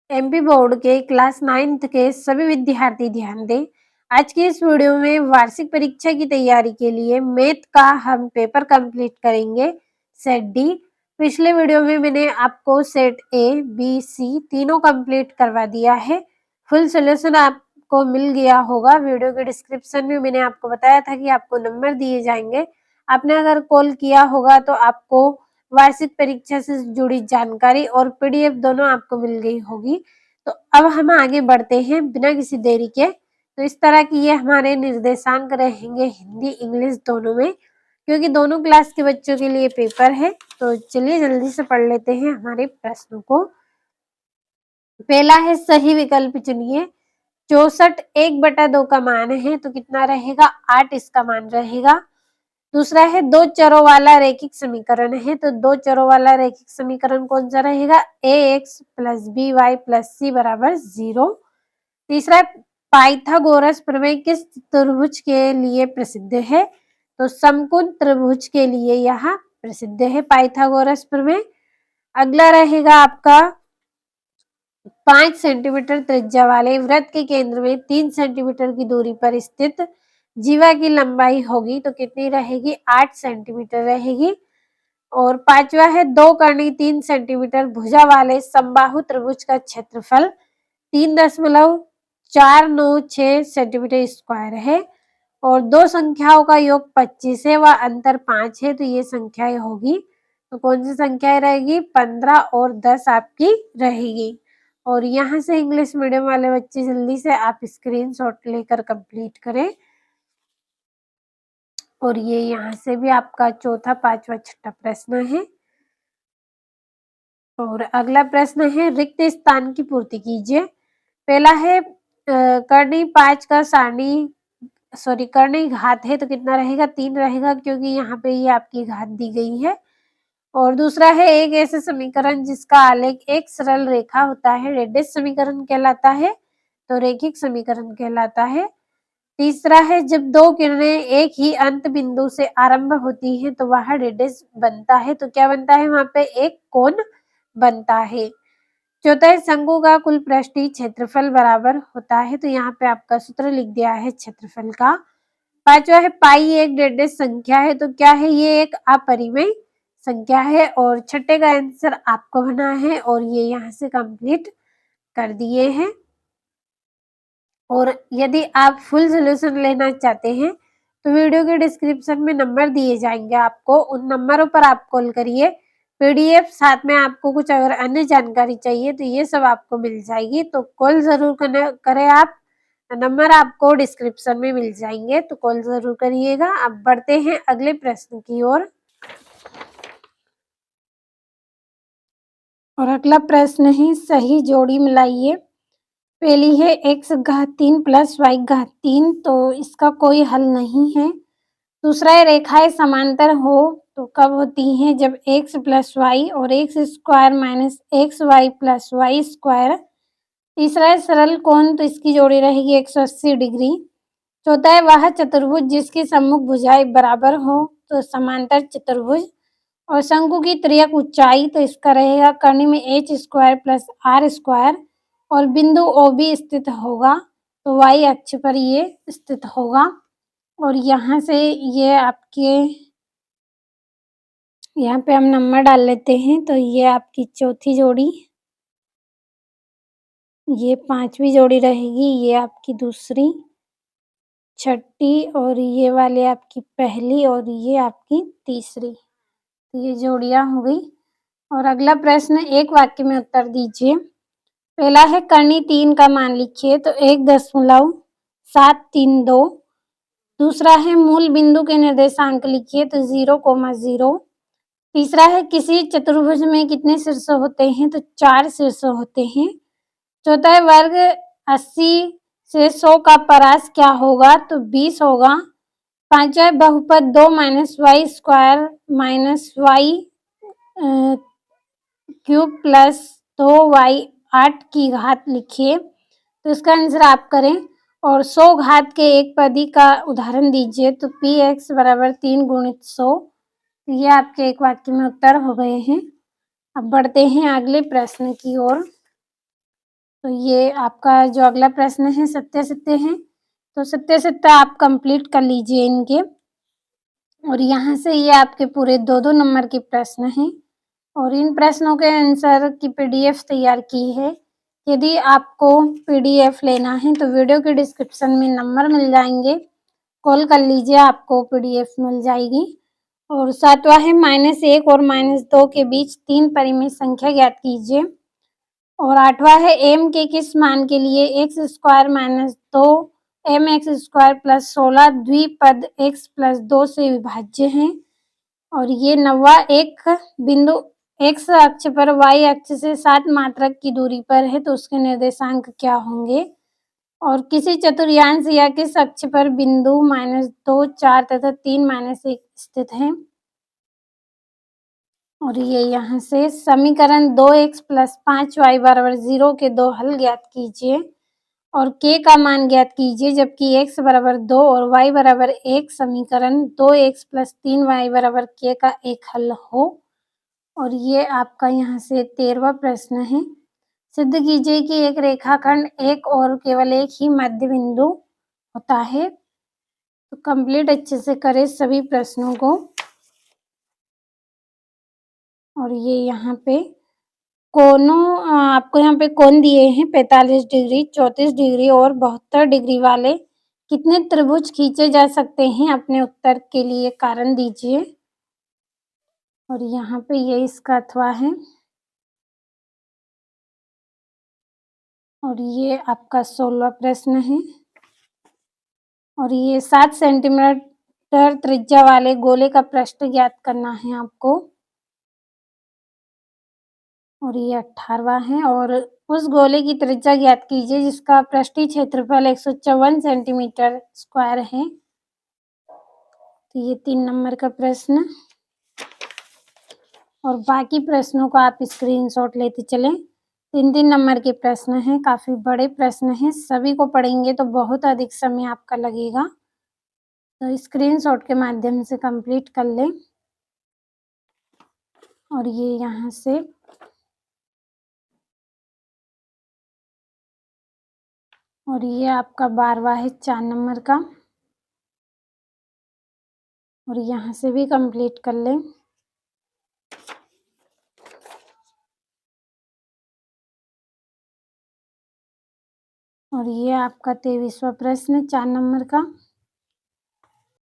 MP board के class 9th के सभी विद्यार्थी ध्यान दें। आज की इस वीडियो में वार्षिक परीक्षा की तैयारी के लिए मैथ का हम पेपर कंप्लीट करेंगे, सेट डी। पिछले वीडियो में मैंने आपको सेट ए, बी, सी तीनों कंप्लीट करवा दिया है। फुल सॉल्यूशन आपको मिल गया होगा। वीडियो के डिस्क्रिप्शन में मैंने आपको बताया था कि आपको नंबर दिए जाएंगे। आपने अगर कॉल किया होगा तो आपको वार्षिक परीक्षा से जुड़ी जानकारी और पीडीएफ दोनों आपको मिल गई होगी। तो अब हम आगे बढ़ते हैं बिना किसी देरी के। तो इस तरह की ये हमारे निर्देशांक रहेंगे हिंदी इंग्लिश दोनों में, क्योंकि दोनों क्लास के बच्चों के लिए पेपर है। तो चलिए जल्दी से पढ़ लेते हैं हमारे प्रश्नों को। पहला है सही विकल्प चुनिए। 64 1/2 का मान है तो कितना रहेगा? 8 इसका मान रहेगा। दूसरा है दो चरों वाला रैखिक समीकरण है तो दो चरों वाला रैखिक समीकरण कौन सा रहेगा? ax plus b y plus c बराबर 0। तीसरा पाइथागोरस प्रमेय किस त्रिभुज के लिए प्रसिद्ध है? तो समकोण त्रिभुज के लिए यह प्रसिद्ध है पाइथागोरस प्रमेय। अगला रहेगा आपका 5 सेंटीमीटर त्रिज्या वाले वृत्त के केंद्र में 3 सेंटीमीटर की दूरी पर स्थित जीवा की लंबाई होगी तो कितनी रहेगी? 8 सेंटीमीटर रहेगी। और पांचवा है 2 कर्णी 3 सेंटीमीटर भुजा वाले समबाहु त्रिभुज का क्षेत्रफल 3.496 सेंटीमीटर स्क्वायर है और दो संख्याओं का योग 25 है व अंतर 5 है तो ये संख्याएं होगी। तो कौन सी संख्याएं रहेगी? 15 और 10 आपकी रहेगी। और यहाँ से इंग्लिश मीडियम वाले बच्चे जल्दी से आप स्क्रीनशॉट लेकर कंप्लीट करें। और ये यहाँ से भी आपका चौथा पांचवा छठा प्रश्न है। और अगला प्रश्न है रिक्त स्थान की पूर्ति कीजिए। पहला है कर्णी 5 का कर्णी घात है तो कितना रहेगा? 3 रहेगा, क्योंकि यहाँ पे ये आपकी घात दी गई है। और दूसरा है एक ऐसे समीकरण जिसका आलेख एक सरल रेखा होता है रेडियस समीकरण कहलाता है तो रैखिक समीकरण कहलाता है। तीसरा है जब दो किरणें एक ही अंत बिंदु से आरंभ होती हैं तो वह रेडियस बनता है तो क्या बनता है? वहां पे एक कोण बनता है। चौथा है शंकु का कुल पृष्ठीय क्षेत्रफल बराबर होता है तो यहाँ पे आपका सूत्र लिख दिया है क्षेत्रफल का। पांचवा है पाई एक रेडियस संख्या है तो क्या है? ये एक अपरिमेय संख्या है। और छठे का आंसर आपको बना है और ये यहाँ से कंप्लीट कर दिए हैं। और यदि आप फुल सॉल्यूशन लेना चाहते हैं तो वीडियो के डिस्क्रिप्शन में नंबर दिए जाएंगे आपको, उन नंबरों पर आप कॉल करिए। पीडीएफ साथ में आपको कुछ अगर अन्य जानकारी चाहिए तो ये सब आपको मिल जाएगी। तो कॉल जरूर करें आप, नंबर आपको डिस्क्रिप्शन में मिल जाएंगे तो कॉल जरूर करिएगा। अब बढ़ते हैं अगले प्रश्न की ओर। और अगला प्रश्न है सही जोड़ी मिलाइए। पहली है x घात 3 प्लस y घात 3 तो इसका कोई हल नहीं है। दूसरा है रेखाएं समांतर हो तो कब होती हैं? जब x प्लस वाई और X square minus X Y plus Y square. तीसरा है सरल कोण तो इसकी जोड़ी रहेगी 180 डिग्री। चौथा है वह चतुर्भुज जिसकी सम्मुख भुजाएं बराबर हो तो समांतर चतुर्भुज। और शंकु की तिर्यक ऊंचाई तो इसका रहेगा कर्णी में H square plus R square और बिंदु ओ बी स्थित होगा तो वाई अक्ष पर ये स्थित होगा। और यहाँ से ये आपके यहाँ पे हम नंबर डाल लेते हैं तो ये आपकी चौथी जोड़ी, ये पांचवी जोड़ी रहेगी, ये आपकी दूसरी, छठी और ये वाली आपकी पहली और ये आपकी तीसरी। तो ये जोड़ियां हो गई। और अगला प्रश्न एक वाक्य में उत्तर दीजिए। पहला है कर्णी 3 का मान लिखिए तो 1.732। दूसरा है मूल बिंदु के निर्देशांक लिखिए तो 0,0। तीसरा है किसी चतुर्भुज में कितने शीर्ष होते हैं तो 4 शीर्ष होते हैं। चौथा है वर्ग 80 से 100 का परास क्या होगा तो 20 होगा। पांचवा है बहुपद 2 minus Y square minus Y cube plus 2y8 की घात लिखिए तो इसका आंसर आप करें। और 100 घात के एक पदी का उदाहरण दीजिए तो px बराबर 3 गुणित 100। ये आपके एक वाक्य में उत्तर हो गए हैं। अब बढ़ते हैं अगले प्रश्न की ओर। तो ये आपका जो अगला प्रश्न है सत्य-सत्य है। तो सत्य-सत्य आप कंप्लीट कर लीजिए इनके। और यहाँ से ये आपके पूरे 2-2 नंबर के प्रश्न हैं और इन प्रश्नों के आंसर की पीडीएफ तैयार की है। यदि आपको पीडीएफ लेना है तो वीडियो के डिस्क्रिप्शन में नंबर मिल जाएंगे, कॉल कर लीजिए, आपको पीडीएफ मिल जाएगी। और 7वां है -1 और -2 के बीच 3 परिमेय संख्या ज्ञात कीजिए। और 8वां है m के किस मान के लिए x² - 2 mx² + 16 द्विपद x + 2 से विभाज्य है। और ये 9वां एक बिंदु x अक्ष पर y अक्ष से 7 मात्रक की दूरी पर है तो उसके निर्देशांक क्या होंगे। और किसी चतुर्थांश या किस अक्ष पर बिंदु -2, 4 तथा 3, -1 स्थित है। और ये यहाँ से समीकरण 2x + 5y = 0 के 2 हल ज्ञात कीजिए और k का मान ज्ञात कीजिए जबकि x = 2 और y = 1 समीकरण 2x + 3y = k का एक हल हो। और ये आपका यहाँ से 13वां प्रश्न है। सिद्ध कीजिए कि एक रेखाखंड एक और केवल एक ही मध्य बिंदु होता है। तो कंप्लीट अच्छे से करें सभी प्रश्नों को। और ये यहाँ पे कोनों आपको यहाँ पे कोण दिए हैं 45 डिग्री, 34 डिग्री और 72 डिग्री वाले कितने त्रिभुज खींचे जा सकते हैं, अपने उत्तर के लिए कारण दीजिए। और यहाँ पे ये इसका अथवा है। और ये आपका 16वां प्रश्न है। और ये 7 सेंटीमीटर त्रिज्या वाले गोले का पृष्ठ ज्ञात करना है आपको। और ये 18वां है। और उस गोले की त्रिज्या ज्ञात कीजिए जिसका पृष्ठीय क्षेत्रफल 154 सेंटीमीटर स्क्वायर है। तो ये 3 नंबर का प्रश्न। और बाकी प्रश्नों को आप स्क्रीनशॉट लेते चलें। 3-3 नंबर के प्रश्न हैं, काफी बड़े प्रश्न हैं, सभी को पढ़ेंगे तो बहुत अधिक समय आपका लगेगा, तो स्क्रीनशॉट के माध्यम से कंप्लीट कर लें। और ये यहाँ से और ये आपका 12वां है 4 नंबर का। और यहाँ से भी कंप्लीट कर लें। और ये आपका 23वां प्रश्न 4 नंबर का।